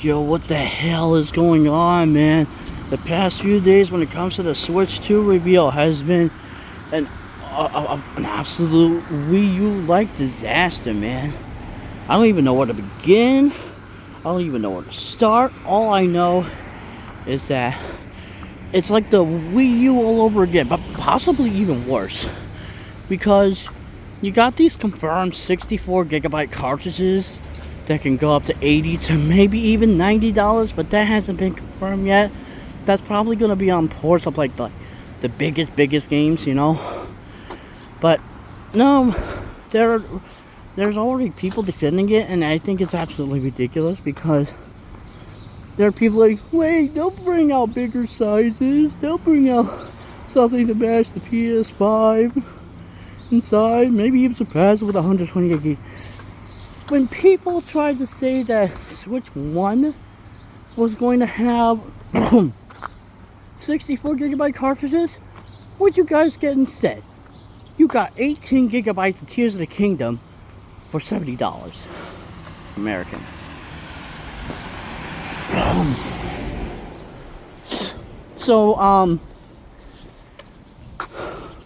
Yo, what the hell is going on, man? The past few days when it comes to the Switch 2 reveal has been an absolute Wii U-like disaster, man. I don't even know where to begin. I don't even know where to start. All I know is that it's like the Wii U all over again, but possibly even worse. Because you got these confirmed 64 gigabyte cartridges that can go up to $80 to maybe even $90, but that hasn't been confirmed yet. That's probably going to be on ports of like the biggest games, you know. But no, there's already people defending it, and I think it's absolutely ridiculous because there are people like, wait, they'll bring out bigger sizes, they'll bring out something to match the PS5 inside, maybe even surpass it with 128 gig. When people tried to say that Switch 1 was going to have 64 gigabyte cartridges, what'd you guys get instead? You got 18 gigabytes of Tears of the Kingdom for $70 American. So,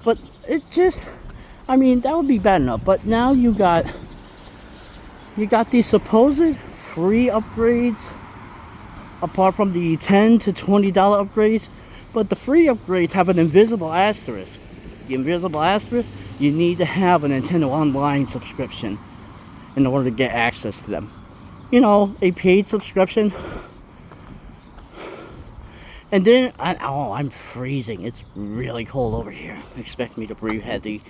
but it just, I mean, that would be bad enough. But now you got these supposed free upgrades, apart from the $10 to $20 upgrades. But the free upgrades have an invisible asterisk. The invisible asterisk, you need to have a Nintendo Online subscription in order to get access to them. You know, a paid subscription. And then, I'm freezing. It's really cold over here. Expect me to breathe heavy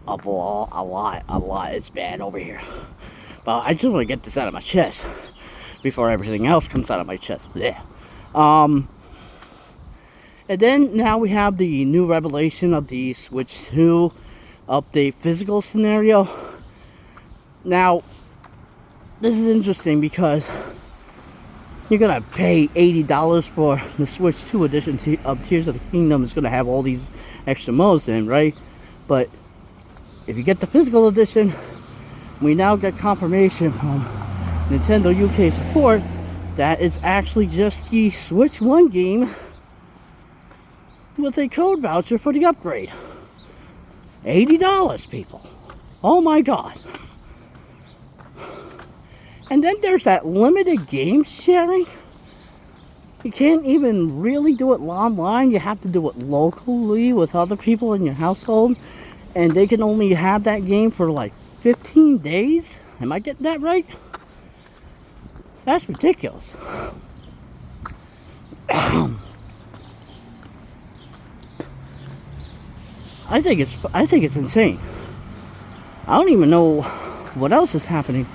up a lot. It's bad over here. But I just want to get this out of my chest before everything else comes out of my chest. Yeah. And then now we have the new revelation of the Switch 2 update physical scenario. Now, this is interesting because you're going to pay $80 for the Switch 2 edition of Tears of the Kingdom. It's going to have all these extra modes in, right? But if you get the physical edition, we now get confirmation from Nintendo UK support that it's actually just the Switch 1 game with a code voucher for the upgrade. $80, people. Oh my god. And then there's that limited game sharing. You can't even really do it online. You have to do it locally with other people in your household. And they can only have that game for like 15 days? Am I getting that right? That's ridiculous. I think it's insane. I don't even know what else is happening,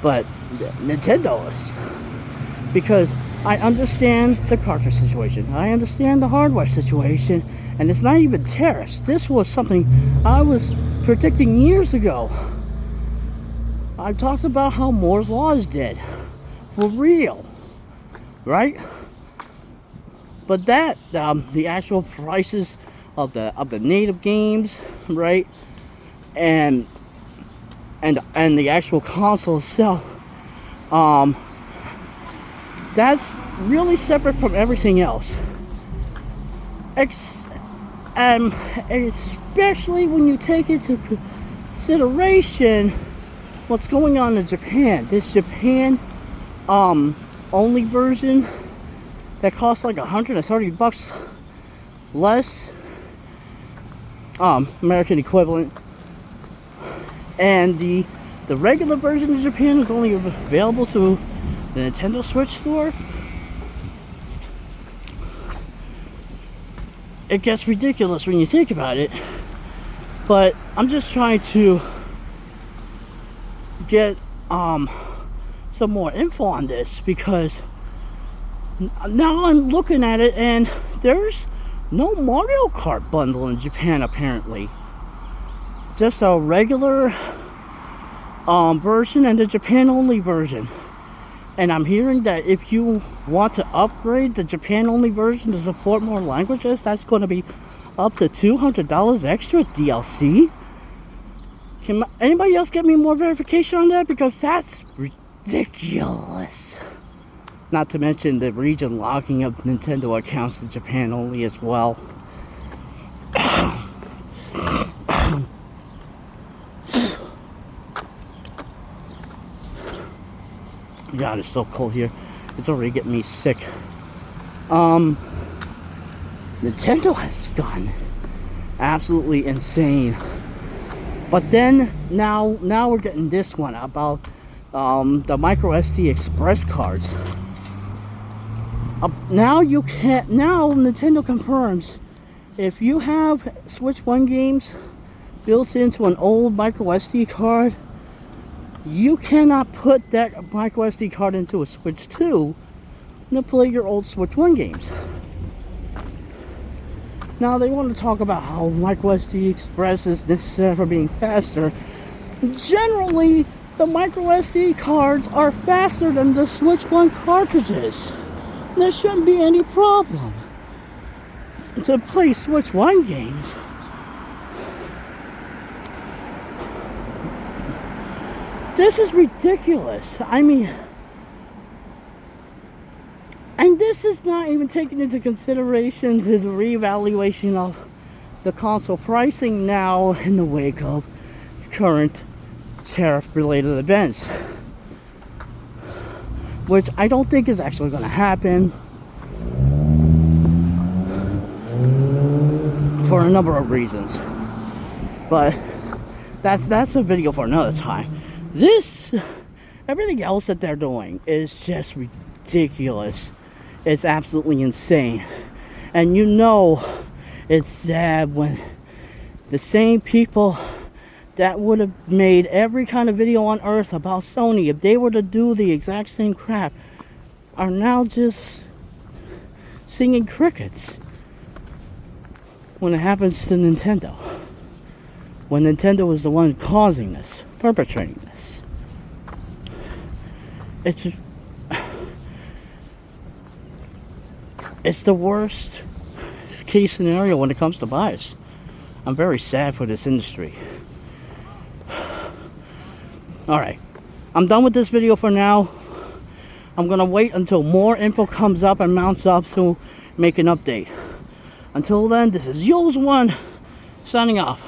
but Nintendo is. Because I understand the cartridge situation. I understand the hardware situation. And it's not even tariffs. This was something I was predicting years ago. I talked about how Moore's Law is dead. For real. Right? But that, the actual prices of the native games, right? And the actual console itself, that's really separate from everything else. And especially when you take into consideration what's going on in Japan. This Japan only version that costs like $130 less, American equivalent, and the regular version in Japan is only available through the Nintendo Switch store. It gets ridiculous when you think about it, but I'm just trying to get some more info on this because now I'm looking at it and there's no Mario Kart bundle in Japan apparently. Just a regular version and the Japan only version. And I'm hearing that if you want to upgrade the Japan only version to support more languages, that's going to be up to $200 extra DLC. Can anybody else get me more verification on that? Because that's ridiculous. Not to mention the region locking of Nintendo accounts in Japan only as well. God, it's so cold here. It's already getting me sick. Nintendo has gone absolutely insane. But then now we're getting this one about the micro SD express cards. Now you can't. Now Nintendo confirms if you have Switch 1 games built into an old micro SD card, you cannot put that micro SD card into a Switch 2 to play your old Switch 1 games. Now they want to talk about how micro SD express is necessary for being faster. Generally, the micro SD cards are faster than the Switch 1 cartridges. There shouldn't be any problem to play Switch 1 games. This is ridiculous. I mean, and this is not even taking into consideration the reevaluation of the console pricing now in the wake of current tariff-related events, which I don't think is actually going to happen for a number of reasons. But that's a video for another time. Everything else that they're doing is just ridiculous. It's absolutely insane. And you know it's sad when the same people that would have made every kind of video on earth about Sony, if they were to do the exact same crap, are now just singing crickets when it happens to Nintendo. When Nintendo was the one causing this, perpetrating this. It's the worst case scenario when it comes to bias. I'm very sad for this industry. Alright, I'm done with this video for now. I'm gonna wait until more info comes up and mounts up to make an update. Until then, this is Yo's One signing off.